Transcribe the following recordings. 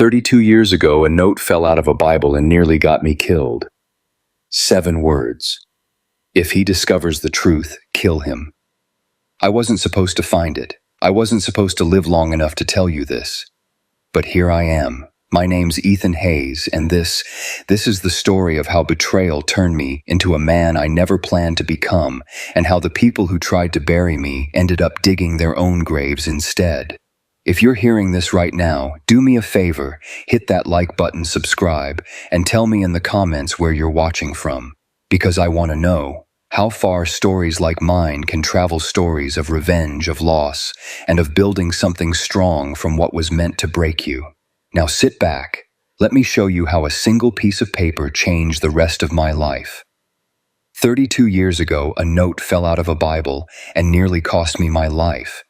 32 years ago, a note fell out of a Bible and nearly got me killed. 7 words. If he discovers the truth, kill him. I wasn't supposed to find it. I wasn't supposed to live long enough to tell you this. But here I am. My name's Ethan Hayes, and this is the story of how betrayal turned me into a man I never planned to become, and how the people who tried to bury me ended up digging their own graves instead. If you're hearing this right now, do me a favor, hit that like button, subscribe, and tell me in the comments where you're watching from, because I want to know how far stories like mine can travel, stories of revenge, of loss, and of building something strong from what was meant to break you. Now sit back, let me show you how a single piece of paper changed the rest of my life. 32 years ago, a note fell out of a Bible and nearly cost me my life.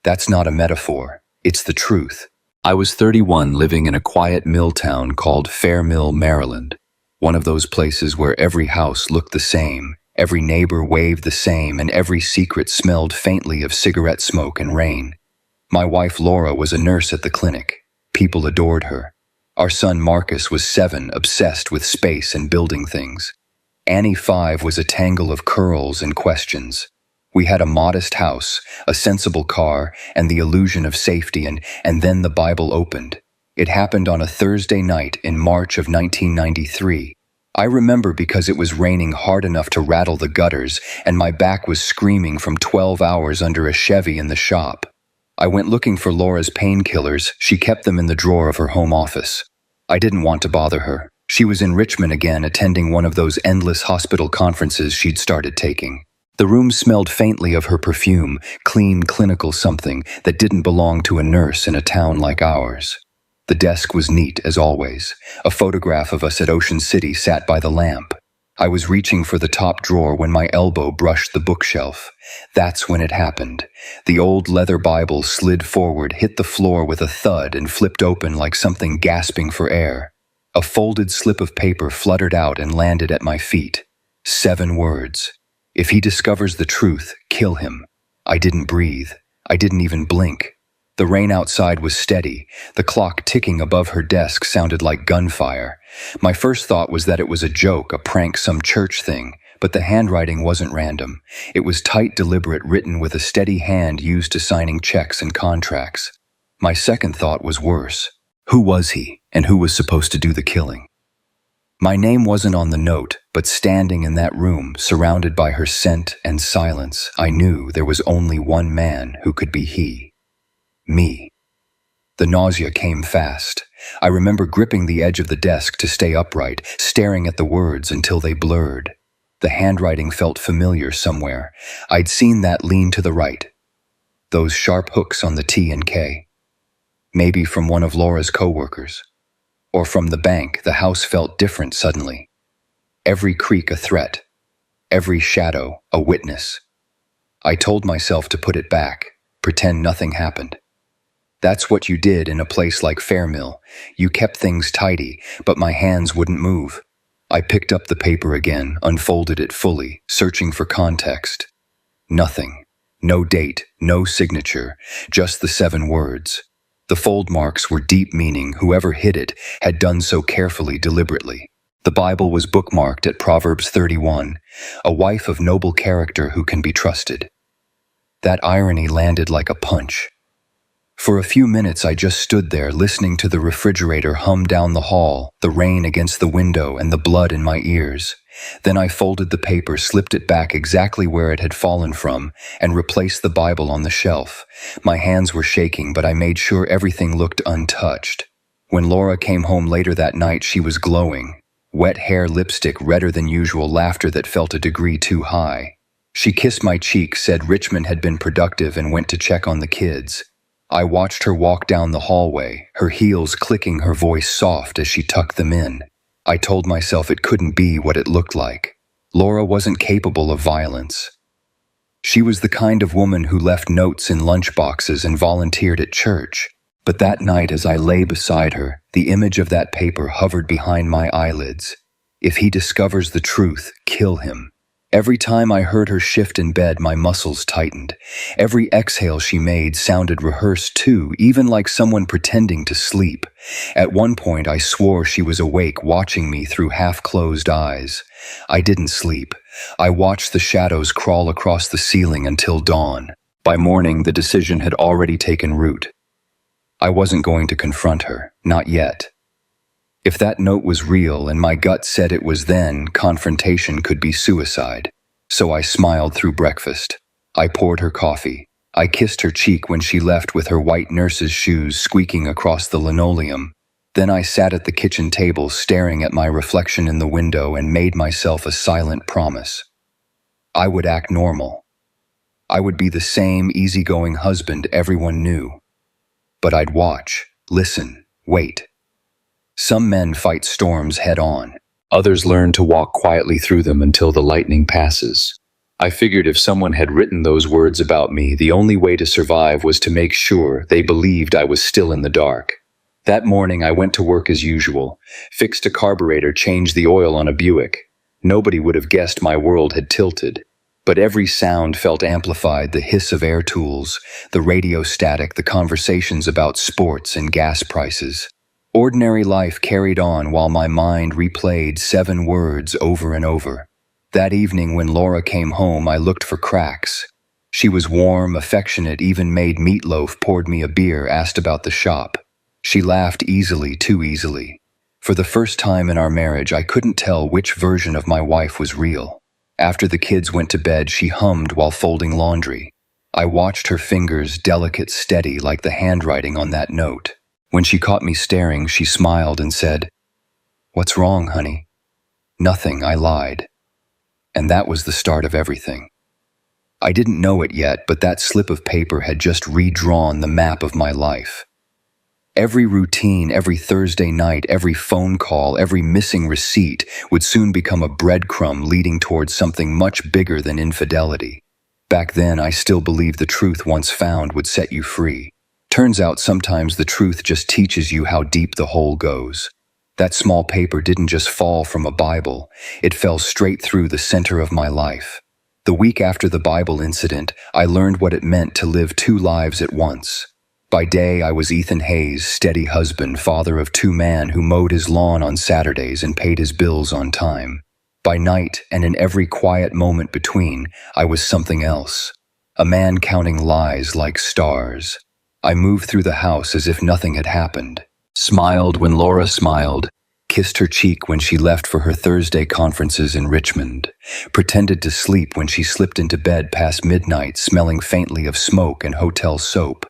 That's not a metaphor, it's the truth. I was 31, living in a quiet mill town called Fair Mill, Maryland. One of those places where every house looked the same, every neighbor waved the same, and every secret smelled faintly of cigarette smoke and rain. My wife Laura was a nurse at the clinic. People adored her. Our son Marcus was 7, obsessed with space and building things. Annie 5 was a tangle of curls and questions. We had a modest house, a sensible car, and the illusion of safety, and then the Bible opened. It happened on a Thursday night in March of 1993. I remember because it was raining hard enough to rattle the gutters, and my back was screaming from 12 hours under a Chevy in the shop. I went looking for Laura's painkillers. She kept them in the drawer of her home office. I didn't want to bother her. She was in Richmond again, attending one of those endless hospital conferences she'd started taking. The room smelled faintly of her perfume, clean, clinical something that didn't belong to a nurse in a town like ours. The desk was neat as always. A photograph of us at Ocean City sat by the lamp. I was reaching for the top drawer when my elbow brushed the bookshelf. That's when it happened. The old leather Bible slid forward, hit the floor with a thud, and flipped open like something gasping for air. A folded slip of paper fluttered out and landed at my feet. 7 words. If he discovers the truth, kill him. I didn't breathe. I didn't even blink. The rain outside was steady. The clock ticking above her desk sounded like gunfire. My first thought was that it was a joke, a prank, some church thing, but the handwriting wasn't random. It was tight, deliberate, written with a steady hand used to signing checks and contracts. My second thought was worse. Who was he, and who was supposed to do the killing? My name wasn't on the note, but standing in that room, surrounded by her scent and silence, I knew there was only one man who could be he. Me. The nausea came fast. I remember gripping the edge of the desk to stay upright, staring at the words until they blurred. The handwriting felt familiar somewhere. I'd seen that lean to the right. Those sharp hooks on the T and K. Maybe from one of Laura's coworkers. Or from the bank. The house felt different suddenly. Every creak a threat. Every shadow a witness. I told myself to put it back, pretend nothing happened. That's what you did in a place like Fairmill. You kept things tidy, but my hands wouldn't move. I picked up the paper again, unfolded it fully, searching for context. Nothing. No date, no signature, just the 7 words. The fold marks were deep meaning. Whoever hid it had done so carefully, deliberately. The Bible was bookmarked at Proverbs 31, a wife of noble character who can be trusted. That irony landed like a punch. For a few minutes I just stood there, listening to the refrigerator hum down the hall, the rain against the window and the blood in my ears. Then I folded the paper, slipped it back exactly where it had fallen from, and replaced the Bible on the shelf. My hands were shaking, but I made sure everything looked untouched. When Laura came home later that night, she was glowing. Wet hair, lipstick redder than usual, laughter that felt a degree too high. She kissed my cheek, said Richmond had been productive, and went to check on the kids. I watched her walk down the hallway, her heels clicking, her voice soft as she tucked them in. I told myself it couldn't be what it looked like. Laura wasn't capable of violence. She was the kind of woman who left notes in lunchboxes and volunteered at church. But that night, as I lay beside her, the image of that paper hovered behind my eyelids. If he discovers the truth, kill him. Every time I heard her shift in bed, my muscles tightened. Every exhale she made sounded rehearsed too, even like someone pretending to sleep. At one point, I swore she was awake, watching me through half-closed eyes. I didn't sleep. I watched the shadows crawl across the ceiling until dawn. By morning, the decision had already taken root. I wasn't going to confront her, not yet. If that note was real and my gut said it was, then confrontation could be suicide. So I smiled through breakfast. I poured her coffee. I kissed her cheek when she left with her white nurse's shoes squeaking across the linoleum. Then I sat at the kitchen table staring at my reflection in the window and made myself a silent promise. I would act normal. I would be the same easygoing husband everyone knew. But I'd watch, listen, wait. Some men fight storms head-on. Others learn to walk quietly through them until the lightning passes. I figured if someone had written those words about me, the only way to survive was to make sure they believed I was still in the dark. That morning, I went to work as usual, fixed a carburetor, changed the oil on a Buick. Nobody would have guessed my world had tilted. But every sound felt amplified: the hiss of air tools, the radio static, the conversations about sports and gas prices. Ordinary life carried on while my mind replayed 7 words over and over. That evening when Laura came home, I looked for cracks. She was warm, affectionate, even made meatloaf, poured me a beer, asked about the shop. She laughed easily, too easily. For the first time in our marriage, I couldn't tell which version of my wife was real. After the kids went to bed, she hummed while folding laundry. I watched her fingers, delicate, steady, like the handwriting on that note. When she caught me staring, she smiled and said, "What's wrong, honey?" "Nothing," I lied. And that was the start of everything. I didn't know it yet, but that slip of paper had just redrawn the map of my life. Every routine, every Thursday night, every phone call, every missing receipt would soon become a breadcrumb leading towards something much bigger than infidelity. Back then, I still believed the truth once found would set you free. Turns out sometimes the truth just teaches you how deep the hole goes. That small paper didn't just fall from a Bible, it fell straight through the center of my life. The week after the Bible incident, I learned what it meant to live 2 lives at once. By day, I was Ethan Hayes' steady husband, father of 2 men who mowed his lawn on Saturdays and paid his bills on time. By night, and in every quiet moment between, I was something else. A man counting lies like stars. I moved through the house as if nothing had happened, smiled when Laura smiled, kissed her cheek when she left for her Thursday conferences in Richmond, pretended to sleep when she slipped into bed past midnight, smelling faintly of smoke and hotel soap.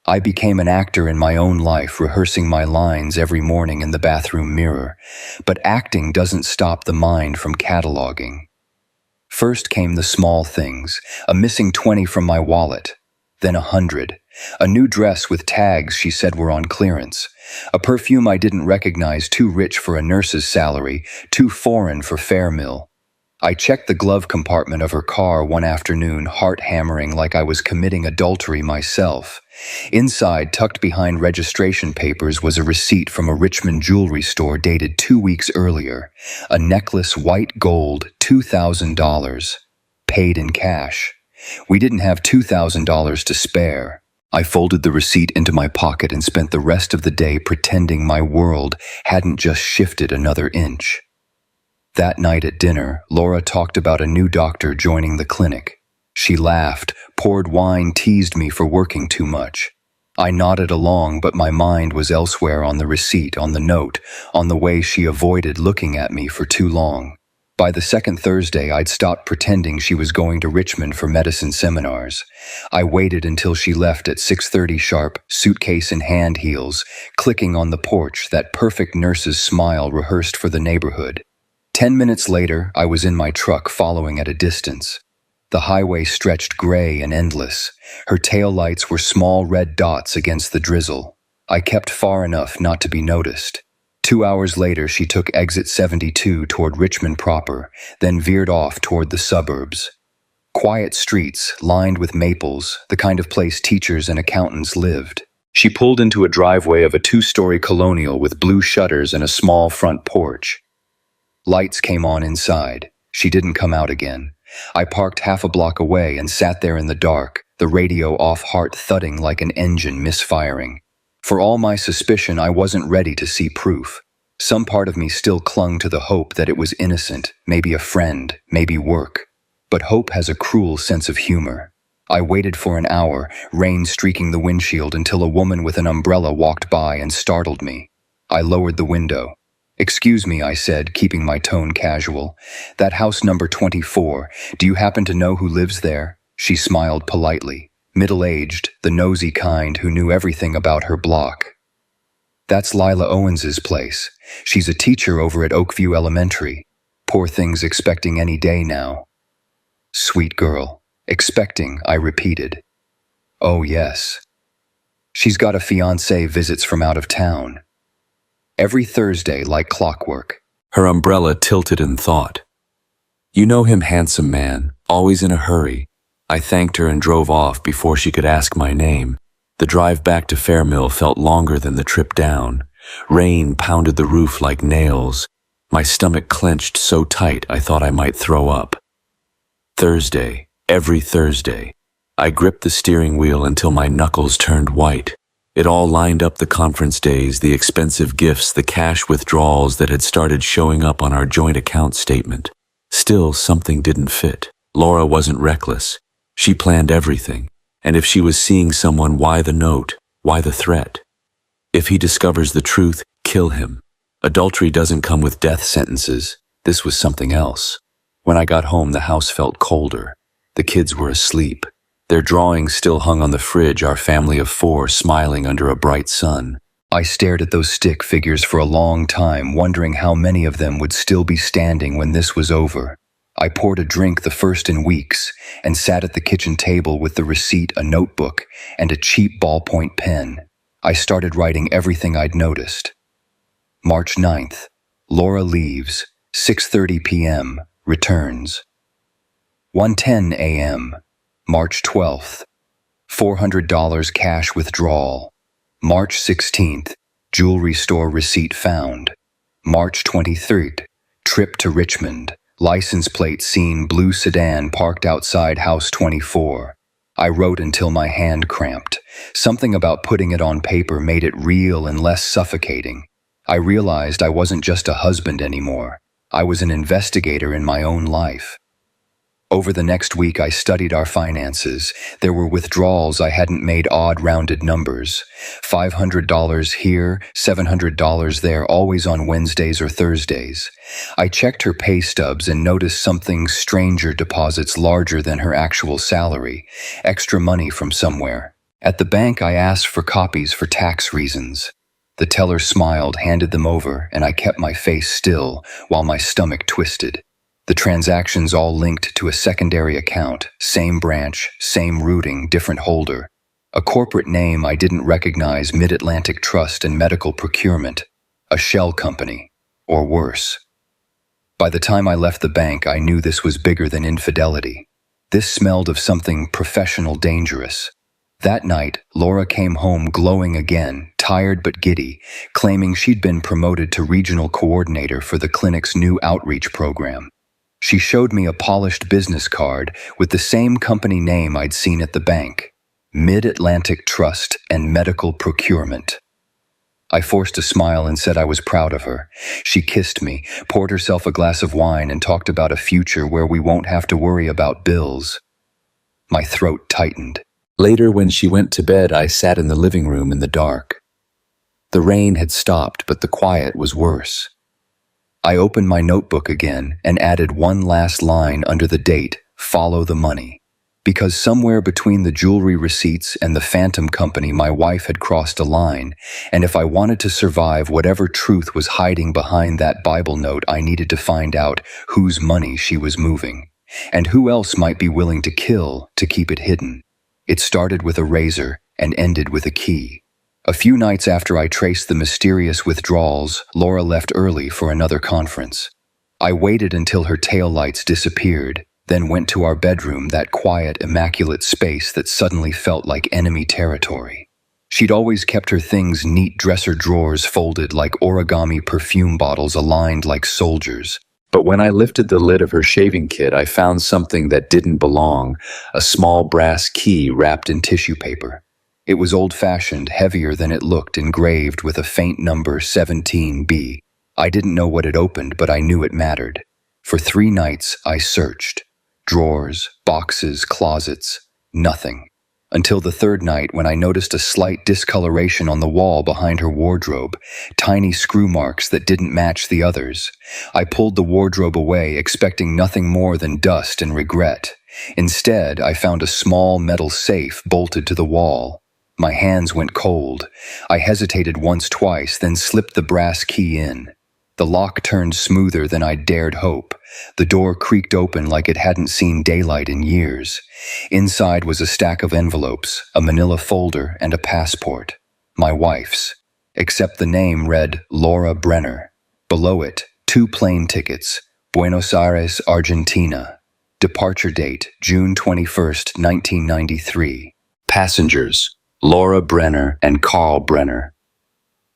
I became an actor in my own life, rehearsing my lines every morning in the bathroom mirror. But acting doesn't stop the mind from cataloging. First came the small things: a missing 20 from my wallet, then 100. A new dress with tags she said were on clearance. A perfume I didn't recognize, too rich for a nurse's salary, too foreign for Fairmill. I checked the glove compartment of her car one afternoon, heart hammering like I was committing adultery myself. Inside, tucked behind registration papers, was a receipt from a Richmond jewelry store dated 2 weeks earlier. A necklace, white gold, $2,000. Paid in cash. We didn't have $2,000 to spare. I folded the receipt into my pocket and spent the rest of the day pretending my world hadn't just shifted another inch. That night at dinner, Laura talked about a new doctor joining the clinic. She laughed, poured wine, teased me for working too much. I nodded along, but my mind was elsewhere: on the receipt, on the note, on the way she avoided looking at me for too long. By the second Thursday, I'd stopped pretending she was going to Richmond for medicine seminars. I waited until she left at 6:30 sharp, suitcase in hand, heels, clicking on the porch, that perfect nurse's smile rehearsed for the neighborhood. 10 minutes later, I was in my truck, following at a distance. The highway stretched gray and endless. Her taillights were small red dots against the drizzle. I kept far enough not to be noticed. 2 hours later, she took exit 72 toward Richmond proper, then veered off toward the suburbs. Quiet streets, lined with maples, the kind of place teachers and accountants lived. She pulled into a driveway of a 2-story colonial with blue shutters and a small front porch. Lights came on inside. She didn't come out again. I parked half a block away and sat there in the dark, the radio off, heart thudding like an engine misfiring. For all my suspicion, I wasn't ready to see proof. Some part of me still clung to the hope that it was innocent, maybe a friend, maybe work. But hope has a cruel sense of humor. I waited for an hour, rain streaking the windshield, until a woman with an umbrella walked by and startled me. I lowered the window. "Excuse me," I said, keeping my tone casual. "That house number 24, do you happen to know who lives there?" She smiled politely. Middle-aged, the nosy kind who knew everything about her block. "That's Lila Owens's place. She's a teacher over at Oakview Elementary. Poor thing's expecting any day now." "Sweet girl. Expecting," I repeated. "Oh, yes. She's got a fiancé visits from out of town. Every Thursday, like clockwork." Her umbrella tilted in thought. "You know him, handsome man, always in a hurry." I thanked her and drove off before she could ask my name. The drive back to Fairmill felt longer than the trip down. Rain pounded the roof like nails. My stomach clenched so tight I thought I might throw up. Thursday, every Thursday. I gripped the steering wheel until my knuckles turned white. It all lined up: the conference days, the expensive gifts, the cash withdrawals that had started showing up on our joint account statement. Still, something didn't fit. Laura wasn't reckless. She planned everything. And if she was seeing someone, why the note? Why the threat? If he discovers the truth, kill him. Adultery doesn't come with death sentences. This was something else. When I got home, the house felt colder. The kids were asleep. Their drawings still hung on the fridge, our family of 4 smiling under a bright sun. I stared at those stick figures for a long time, wondering how many of them would still be standing when this was over. I poured a drink, the first in weeks, and sat at the kitchen table with the receipt, a notebook, and a cheap ballpoint pen. I started writing everything I'd noticed. March 9th. Laura leaves. 6:30 p.m. Returns. 1:10 a.m. March 12th. $400 cash withdrawal. March 16th. Jewelry store receipt found. March 23rd. Trip to Richmond. License plate seen, blue sedan parked outside house 24. I wrote until my hand cramped. Something about putting it on paper made it real and less suffocating. I realized I wasn't just a husband anymore. I was an investigator in my own life. Over the next week, I studied our finances. There were withdrawals I hadn't made, odd rounded numbers. $500 here, $700 there, always on Wednesdays or Thursdays. I checked her pay stubs and noticed something stranger: deposits larger than her actual salary, extra money from somewhere. At the bank, I asked for copies for tax reasons. The teller smiled, handed them over, and I kept my face still while my stomach twisted. The transactions all linked to a secondary account, same branch, same routing, different holder. A corporate name I didn't recognize: Mid-Atlantic Trust and Medical Procurement. A shell company, or worse. By the time I left the bank, I knew this was bigger than infidelity. This smelled of something professional, dangerous. That night, Laura came home glowing again, tired but giddy, claiming she'd been promoted to regional coordinator for the clinic's new outreach program. She showed me a polished business card with the same company name I'd seen at the bank: Mid-Atlantic Trust and Medical Procurement. I forced a smile and said I was proud of her. She kissed me, poured herself a glass of wine, and talked about a future where we won't have to worry about bills. My throat tightened. Later, when she went to bed, I sat in the living room in the dark. The rain had stopped, but the quiet was worse. I opened my notebook again and added one last line under the date: follow the money. Because somewhere between the jewelry receipts and the phantom company, my wife had crossed a line, and if I wanted to survive whatever truth was hiding behind that Bible note, I needed to find out whose money she was moving, and who else might be willing to kill to keep it hidden. It started with a razor and ended with a key. A few nights after I traced the mysterious withdrawals, Laura left early for another conference. I waited until her taillights disappeared, then went to our bedroom, that quiet, immaculate space that suddenly felt like enemy territory. She'd always kept her things neat: dresser drawers folded like origami perfume bottles, aligned like soldiers. But when I lifted the lid of her shaving kit, I found something that didn't belong, a small brass key wrapped in tissue paper. It was old-fashioned, heavier than it looked, engraved with a faint number 17B. I didn't know what it opened, but I knew it mattered. For 3 nights, I searched. Drawers, boxes, closets, nothing. Until the 3rd night, when I noticed a slight discoloration on the wall behind her wardrobe, tiny screw marks that didn't match the others. I pulled the wardrobe away, expecting nothing more than dust and regret. Instead, I found a small metal safe bolted to the wall. My hands went cold. I hesitated twice, then slipped the brass key in. The lock turned smoother than I dared hope. The door creaked open like it hadn't seen daylight in years. Inside was a stack of envelopes, a manila folder, and a passport. My wife's. Except the name read Laura Brenner. Below it, 2 plane tickets, Buenos Aires, Argentina. Departure date, June 21st, 1993. Passengers, Laura Brenner and Carl Brenner.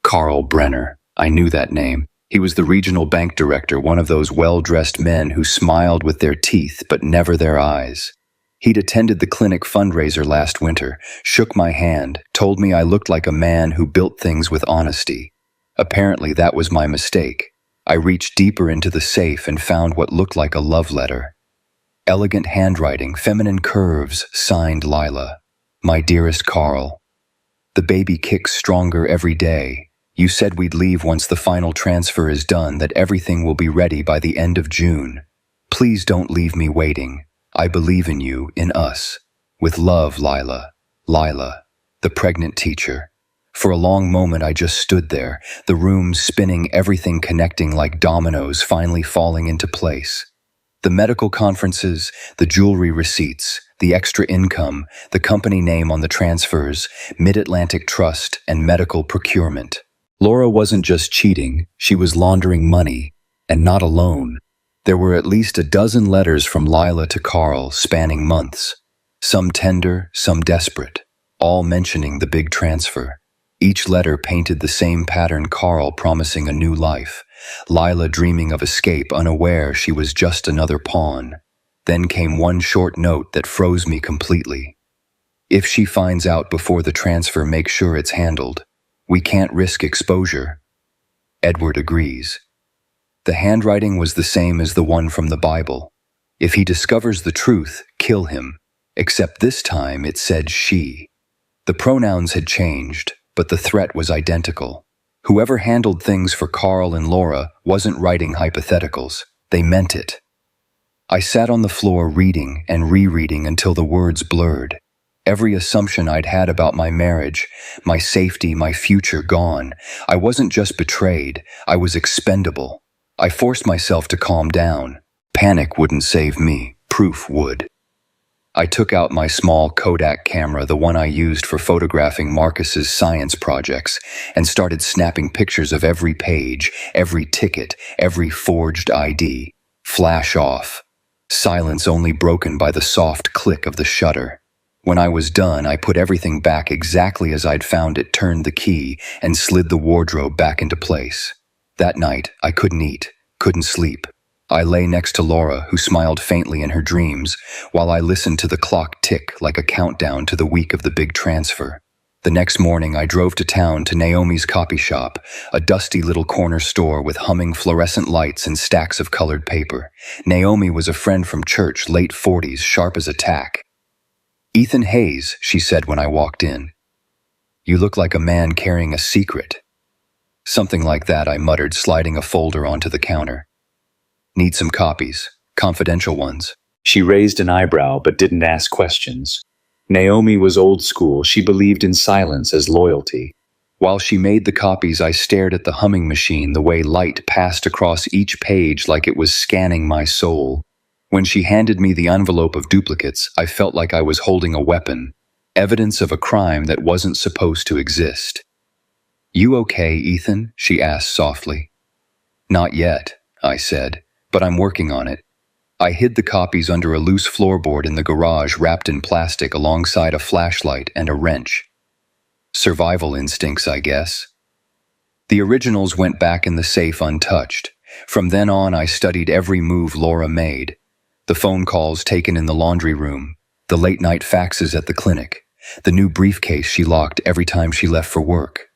Carl Brenner. I knew that name. He was the regional bank director, one of those well-dressed men who smiled with their teeth but never their eyes. He'd attended the clinic fundraiser last winter, shook my hand, told me I looked like a man who built things with honesty. Apparently that was my mistake. I reached deeper into the safe and found what looked like a love letter. Elegant handwriting, feminine curves, signed Lila. My dearest Carl. The baby kicks stronger every day. You said we'd leave once the final transfer is done, that everything will be ready by the end of June. Please don't leave me waiting. I believe in you, in us. With love, Lila. Lila, the pregnant teacher. For a long moment I just stood there, the room spinning, everything connecting like dominoes, finally falling into place. The medical conferences, the jewelry receipts, the extra income, the company name on the transfers, Mid-Atlantic Trust, and medical procurement. Laura wasn't just cheating, she was laundering money, and not alone. There were at least a dozen letters from Lila to Carl, spanning months. Some tender, some desperate, all mentioning the big transfer. Each letter painted the same pattern: Carl promising a new life, Lila dreaming of escape, unaware she was just another pawn. Then came one short note that froze me completely. If she finds out before the transfer, make sure it's handled. We can't risk exposure. Edward agrees. The handwriting was the same as the one from the Bible. If he discovers the truth, kill him. Except this time it said she. The pronouns had changed, but the threat was identical. Whoever handled things for Carl and Laura wasn't writing hypotheticals. They meant it. I sat on the floor reading and rereading until the words blurred. Every assumption I'd had about my marriage, my safety, my future gone. I wasn't just betrayed, I was expendable. I forced myself to calm down. Panic wouldn't save me, proof would. I took out my small Kodak camera, the one I used for photographing Marcus's science projects, and started snapping pictures of every page, every ticket, every forged ID. Flash off. Silence only broken by the soft click of the shutter. When I was done, I put everything back exactly as I'd found it, turned the key, and slid the wardrobe back into place. That night, I couldn't eat, couldn't sleep. I lay next to Laura, who smiled faintly in her dreams, while I listened to the clock tick like a countdown to the week of the big transfer. The next morning, I drove to town to Naomi's copy shop, a dusty little corner store with humming fluorescent lights and stacks of colored paper. Naomi was a friend from church, late 40s, sharp as a tack. "Ethan Hayes," she said when I walked in. "You look like a man carrying a secret." "Something like that," I muttered, sliding a folder onto the counter. "Need some copies, confidential ones." She raised an eyebrow but didn't ask questions. Naomi was old school. She believed in silence as loyalty. While she made the copies, I stared at the humming machine, the way light passed across each page like it was scanning my soul. When she handed me the envelope of duplicates, I felt like I was holding a weapon, evidence of a crime that wasn't supposed to exist. "You okay, Ethan?" she asked softly. "Not yet," I said, "but I'm working on it." I hid the copies under a loose floorboard in the garage, wrapped in plastic, alongside a flashlight and a wrench. Survival instincts, I guess. The originals went back in the safe untouched. From then on, I studied every move Laura made. The phone calls taken in the laundry room, the late-night faxes at the clinic, the new briefcase she locked every time she left for work.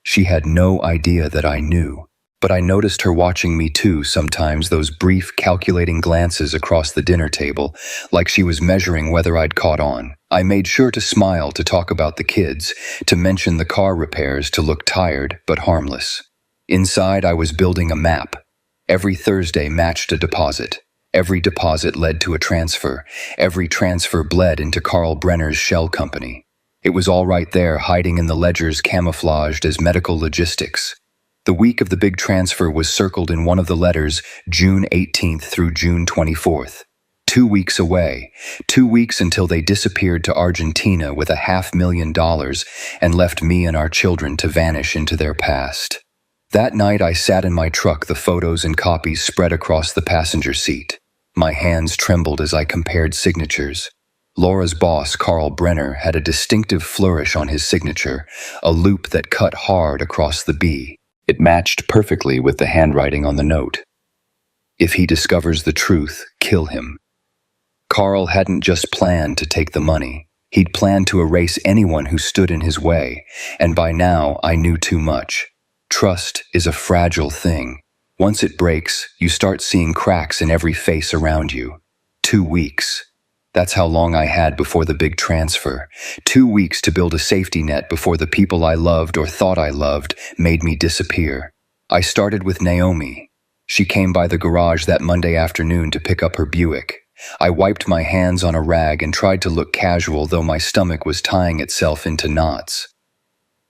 She had no idea that I knew, but I noticed her watching me too sometimes, those brief, calculating glances across the dinner table, like she was measuring whether I'd caught on. I made sure to smile, to talk about the kids, to mention the car repairs, to look tired but harmless. Inside, I was building a map. Every Thursday matched a deposit. Every deposit led to a transfer. Every transfer bled into Carl Brenner's shell company. It was all right there, hiding in the ledgers camouflaged as medical logistics. The week of the big transfer was circled in one of the letters, June 18th through June 24th. 2 weeks away. 2 weeks until they disappeared to Argentina with $500,000 and left me and our children to vanish into their past. That night I sat in my truck, the photos and copies spread across the passenger seat. My hands trembled as I compared signatures. Laura's boss, Carl Brenner, had a distinctive flourish on his signature, a loop that cut hard across the B. It matched perfectly with the handwriting on the note. If he discovers the truth, kill him. Carl hadn't just planned to take the money. He'd planned to erase anyone who stood in his way, and by now I knew too much. Trust is a fragile thing. Once it breaks, you start seeing cracks in every face around you. 2 weeks. That's how long I had before the big transfer. 2 weeks to build a safety net before the people I loved or thought I loved made me disappear. I started with Naomi. She came by the garage that Monday afternoon to pick up her Buick. I wiped my hands on a rag and tried to look casual, though my stomach was tying itself into knots.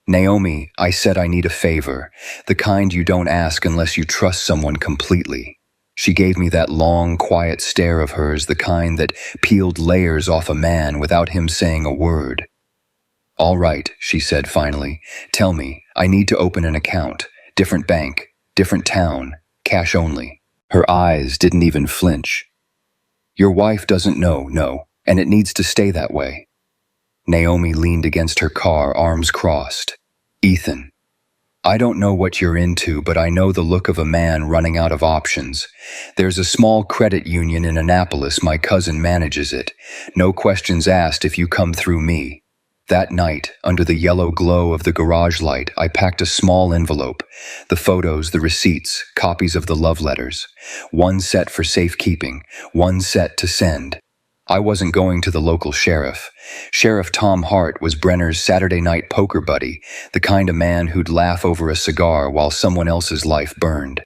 Naomi, I said, I need a favor, the kind you don't ask unless you trust someone completely. She gave me that long, quiet stare of hers, the kind that peeled layers off a man without him saying a word. All right, she said finally. Tell me, I need to open an account. Different bank, different town, cash only. Her eyes didn't even flinch. Your wife doesn't know, no, and it needs to stay that way. Naomi leaned against her car, arms crossed. Ethan, I don't know what you're into, but I know the look of a man running out of options. There's a small credit union in Annapolis. My cousin manages it. No questions asked if you come through me. That night, under the yellow glow of the garage light, I packed a small envelope. The photos, the receipts, copies of the love letters. One set for safekeeping, one set to send. I wasn't going to the local sheriff. Sheriff Tom Hart was Brenner's Saturday night poker buddy, the kind of man who'd laugh over a cigar while someone else's life burned.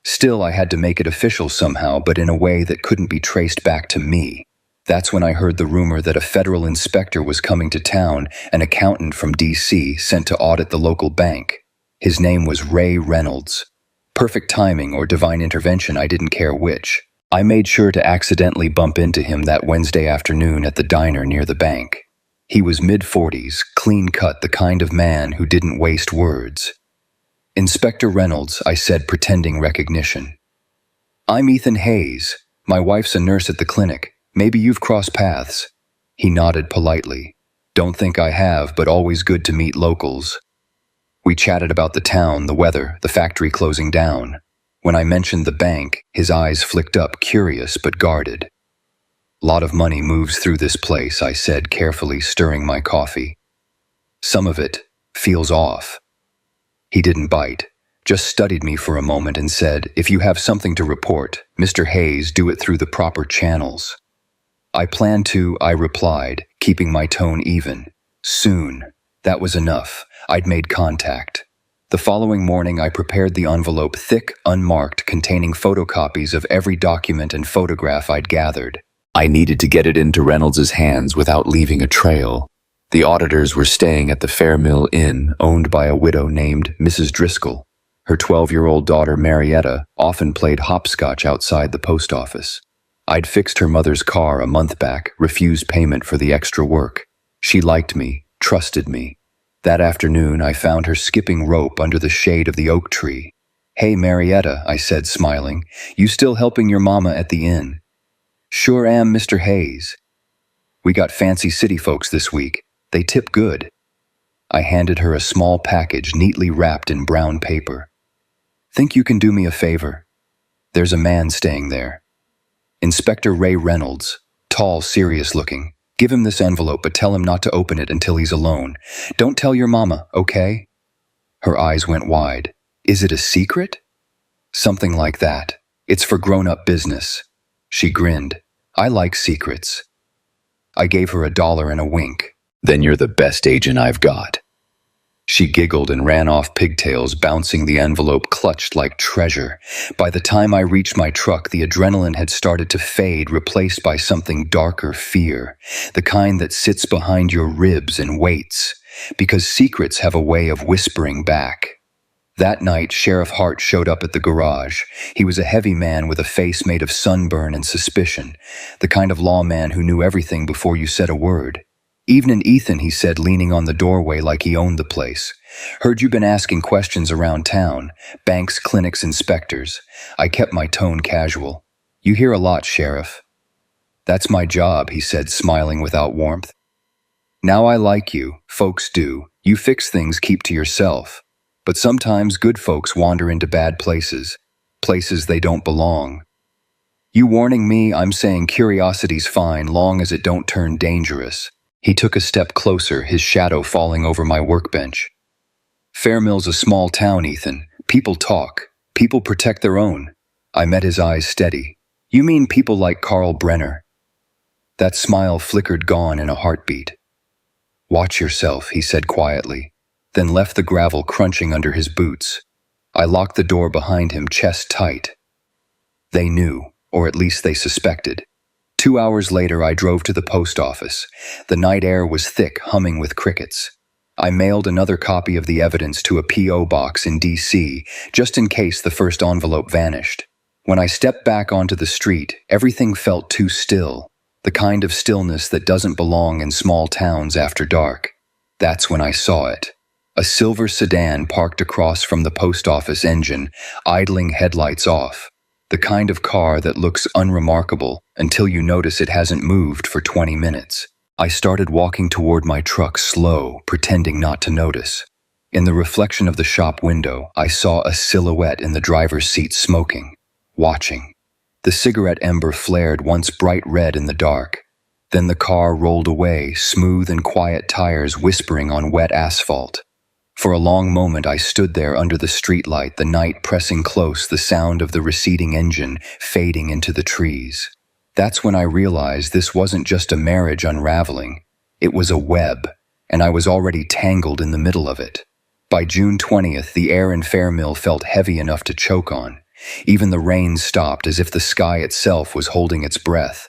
Still, I had to make it official somehow, but in a way that couldn't be traced back to me. That's when I heard the rumor that a federal inspector was coming to town, an accountant from D.C. sent to audit the local bank. His name was Ray Reynolds. Perfect timing or divine intervention, I didn't care which. I made sure to accidentally bump into him that Wednesday afternoon at the diner near the bank. He was mid-40s, clean-cut, the kind of man who didn't waste words. Inspector Reynolds, I said, pretending recognition. I'm Ethan Hayes. My wife's a nurse at the clinic. Maybe you've crossed paths. He nodded politely. Don't think I have, but always good to meet locals. We chatted about the town, the weather, the factory closing down. When I mentioned the bank, his eyes flicked up, curious but guarded. Lot of money moves through this place, I said, carefully stirring my coffee. Some of it feels off. He didn't bite, just studied me for a moment and said, if you have something to report, Mr. Hayes, do it through the proper channels. I plan to, I replied, keeping my tone even. Soon. That was enough. I'd made contact. The following morning, I prepared the envelope, thick, unmarked, containing photocopies of every document and photograph I'd gathered. I needed to get it into Reynolds' hands without leaving a trail. The auditors were staying at the Fair Mill Inn, owned by a widow named Mrs. Driscoll. Her 12-year-old daughter, Marietta, often played hopscotch outside the post office. I'd fixed her mother's car a month back, refused payment for the extra work. She liked me, trusted me. That afternoon, I found her skipping rope under the shade of the oak tree. Hey, Marietta, I said, smiling. You still helping your mama at the inn? Sure am, Mr. Hayes. We got fancy city folks this week. They tip good. I handed her a small package neatly wrapped in brown paper. Think you can do me a favor? There's a man staying there. Inspector Ray Reynolds, tall, serious looking. Give him this envelope, but tell him not to open it until he's alone. Don't tell your mama, okay? Her eyes went wide. Is it a secret? Something like that. It's for grown-up business. She grinned. I like secrets. I gave her $1 and a wink. Then you're the best agent I've got. She giggled and ran off pigtails, bouncing the envelope clutched like treasure. By the time I reached my truck, the adrenaline had started to fade, replaced by something darker, fear. The kind that sits behind your ribs and waits. Because secrets have a way of whispering back. That night, Sheriff Hart showed up at the garage. He was a heavy man with a face made of sunburn and suspicion. The kind of lawman who knew everything before you said a word. Evening, Ethan, he said, leaning on the doorway like he owned the place. Heard you been asking questions around town. Banks, clinics, inspectors. I kept my tone casual. You hear a lot, Sheriff. That's my job, he said, smiling without warmth. Now I like you. Folks do. You fix things, keep to yourself. But sometimes good folks wander into bad places. Places they don't belong. You warning me? I'm saying curiosity's fine, long as it don't turn dangerous. He took a step closer, his shadow falling over my workbench. Fairmill's a small town, Ethan. People talk. People protect their own. I met his eyes steady. You mean people like Carl Brenner? That smile flickered, gone in a heartbeat. Watch yourself, he said quietly, then left the gravel crunching under his boots. I locked the door behind him, chest tight. They knew, or at least they suspected. 2 hours later, I drove to the post office. The night air was thick, humming with crickets. I mailed another copy of the evidence to a P.O. box in D.C., just in case the first envelope vanished. When I stepped back onto the street, everything felt too still, the kind of stillness that doesn't belong in small towns after dark. That's when I saw it. A silver sedan parked across from the post office engine, idling, headlights off. The kind of car that looks unremarkable until you notice it hasn't moved for 20 minutes. I started walking toward my truck, slow, pretending not to notice. In the reflection of the shop window, I saw a silhouette in the driver's seat, smoking, watching. The cigarette ember flared once bright red in the dark. Then the car rolled away, smooth and quiet tires whispering on wet asphalt. For a long moment I stood there under the streetlight, the night pressing close, the sound of the receding engine fading into the trees. That's when I realized this wasn't just a marriage unraveling. It was a web, and I was already tangled in the middle of it. By June 20th, the air in Fairmill felt heavy enough to choke on. Even the rain stopped, as if the sky itself was holding its breath.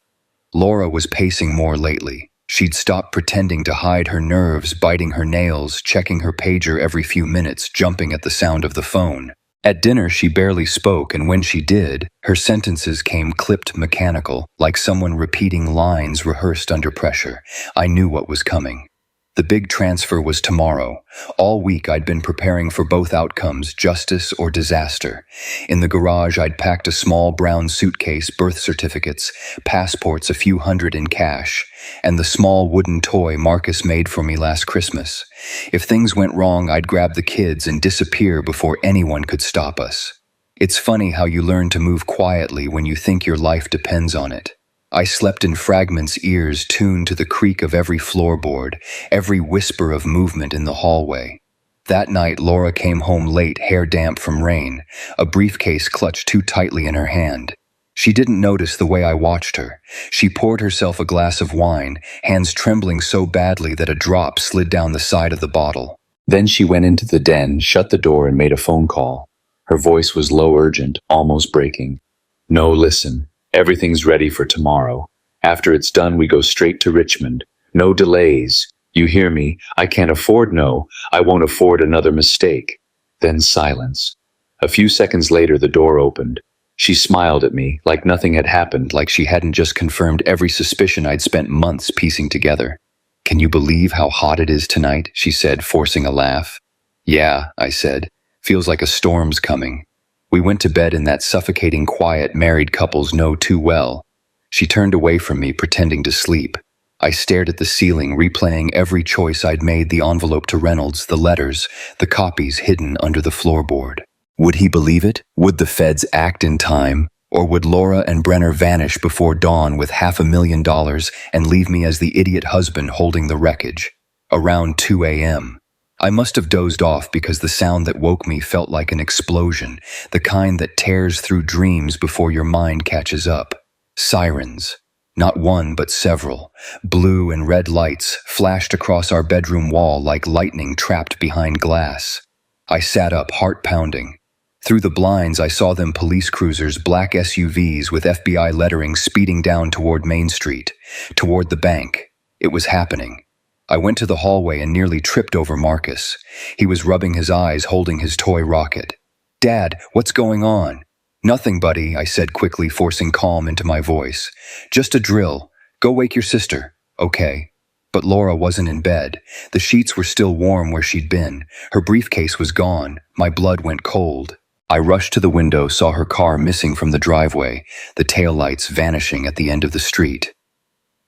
Laura was pacing more lately. She'd stopped pretending to hide her nerves, biting her nails, checking her pager every few minutes, jumping at the sound of the phone. At dinner, she barely spoke, and when she did, her sentences came clipped, mechanical, like someone repeating lines rehearsed under pressure. I knew what was coming. The big transfer was tomorrow. All week I'd been preparing for both outcomes, justice or disaster. In the garage I'd packed a small brown suitcase, birth certificates, passports, a few hundred in cash, and the small wooden toy Marcus made for me last Christmas. If things went wrong, I'd grab the kids and disappear before anyone could stop us. It's funny how you learn to move quietly when you think your life depends on it. I slept in fragments, ears tuned to the creak of every floorboard, every whisper of movement in the hallway. That night, Laura came home late, hair damp from rain, a briefcase clutched too tightly in her hand. She didn't notice the way I watched her. She poured herself a glass of wine, hands trembling so badly that a drop slid down the side of the bottle. Then she went into the den, shut the door, and made a phone call. Her voice was low, urgent, almost breaking. No, listen. Everything's ready for tomorrow. After it's done, we go straight to Richmond. No delays. You hear me? I can't afford no. I won't afford another mistake. Then silence. A few seconds later, the door opened. She smiled at me, like nothing had happened, like she hadn't just confirmed every suspicion I'd spent months piecing together. Can you believe how hot it is tonight? She said, forcing a laugh. Yeah, I said. Feels like a storm's coming. We went to bed in that suffocating quiet married couples know too well. She turned away from me, pretending to sleep. I stared at the ceiling, replaying every choice I'd made, the envelope to Reynolds, the letters, the copies hidden under the floorboard. Would he believe it? Would the feds act in time? Or would Laura and Brenner vanish before dawn with $500,000 and leave me as the idiot husband holding the wreckage? Around 2 a.m. I must have dozed off because the sound that woke me felt like an explosion, the kind that tears through dreams before your mind catches up. Sirens. Not one, but several. Blue and red lights flashed across our bedroom wall like lightning trapped behind glass. I sat up, heart pounding. Through the blinds, I saw them police cruisers, black SUVs with FBI lettering speeding down toward Main Street, toward the bank. It was happening. I went to the hallway and nearly tripped over Marcus. He was rubbing his eyes, holding his toy rocket. "Dad, what's going on?" "Nothing, buddy," I said quickly, forcing calm into my voice. "Just a drill. Go wake your sister." "Okay." But Laura wasn't in bed. The sheets were still warm where she'd been. Her briefcase was gone. My blood went cold. I rushed to the window, saw her car missing from the driveway, the taillights vanishing at the end of the street.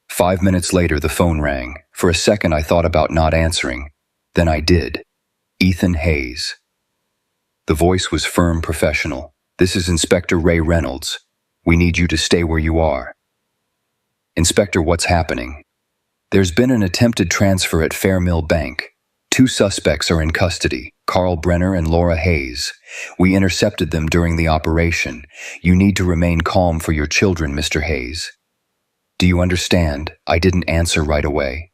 5 minutes later, the phone rang. For a second, I thought about not answering. Then I did. Ethan Hayes. The voice was firm, professional. "This is Inspector Ray Reynolds. We need you to stay where you are." "Inspector, what's happening?" "There's been an attempted transfer at Fair Mill Bank. 2 suspects are in custody, Carl Brenner and Laura Hayes. We intercepted them during the operation. You need to remain calm for your children, Mr. Hayes." "Do you understand?" I didn't answer right away.